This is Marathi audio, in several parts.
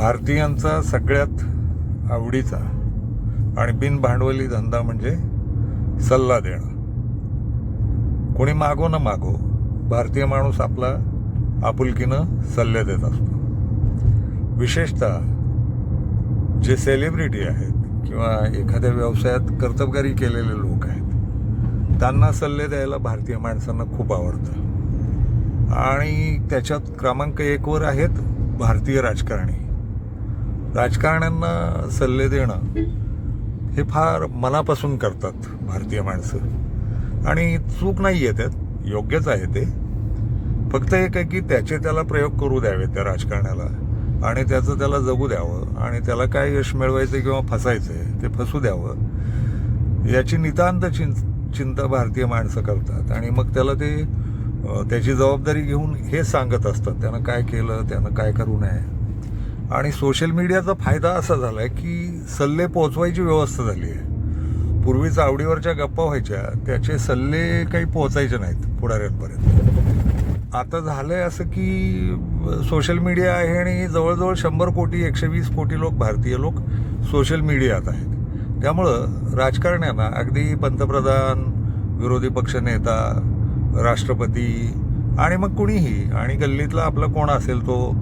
भारतीयांचा सगळ्यात आवडीचा आणि बिनभांडवली धंदा म्हणजे सल्ला देणं. कोणी मागो न मागो, भारतीय माणूस आपला आपुलकीनं सल्ले देत असतो. विशेषतः जे सेलिब्रिटी आहेत किंवा एखाद्या व्यवसायात कर्तबगारी केलेले लोक आहेत, त्यांना सल्ले द्यायला भारतीय माणसांना खूप आवडतं. आणि त्याच्यात क्रमांक 1 वर आहेत भारतीय राजकारणी. राजकारण्यांना सल्ले देणं हे फार मनापासून करतात भारतीय माणसं, आणि चूक नाही आहे त्यात, योग्यच आहे ते. फक्त एक आहे की त्याचे त्याला प्रयोग करू द्यावे त्या राजकारण्याला, आणि त्याचं त्याला जगू द्यावं, आणि त्याला काय यश मिळवायचं किंवा फसायचं आहे ते फसू द्यावं, याची नितांत चिंता भारतीय माणसं करतात. आणि मग त्याला ते त्याची जबाबदारी घेऊन हे सांगत असतात, त्यानं काय केलं, त्यानं काय करू नये. आणि सोशल मीडियाचा फायदा असा झाला आहे की सल्ले पोचवायची व्यवस्था झाली आहे. पूर्वीच आवडीवरच्या गप्पा व्हायच्या, त्याचे सल्ले काही पोचायचे नाहीत पुढाऱ्यांपर्यंत. आता झालं आहे असं की सोशल मीडिया आहे आणि जवळजवळ 100 कोटी 120 कोटी लोक, भारतीय लोक सोशल मीडियात आहेत. त्यामुळं राजकारण्यांना अगदी पंतप्रधान, विरोधी पक्षनेता, राष्ट्रपती आणि मग कुणीही, आणि गल्लीतला आपला कोण असेल तो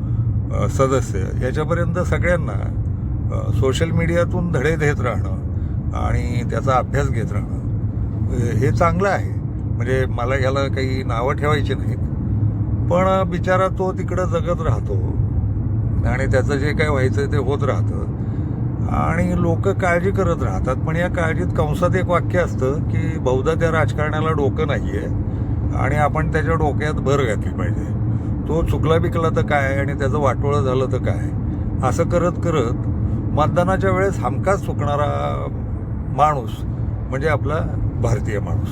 सदस्य, याच्यापर्यंत सगळ्यांना सोशल मीडियातून धडे देत राहणं आणि त्याचा अभ्यास घेत राहणं हे चांगलं आहे. म्हणजे मला याला काही नावं ठेवायची नाहीत, पण बिचारा तो तिकडं जगत राहतो आणि त्याचं जे काय व्हायचं ते होत राहतं आणि लोक काळजी करत राहतात. पण या काळजीत कंसात एक वाक्य असतं की बहुधा त्या राजकारण्याला डोकं नाही आहे आणि आपण त्याच्या डोक्यात भर घातली पाहिजे. तो चुकला बिकला तर काय, आणि त्याचं वाटोळं झालं तर काय, असं करत करत मतदानाच्या वेळेस हमखास चुकणारा माणूस म्हणजे आपला भारतीय माणूस.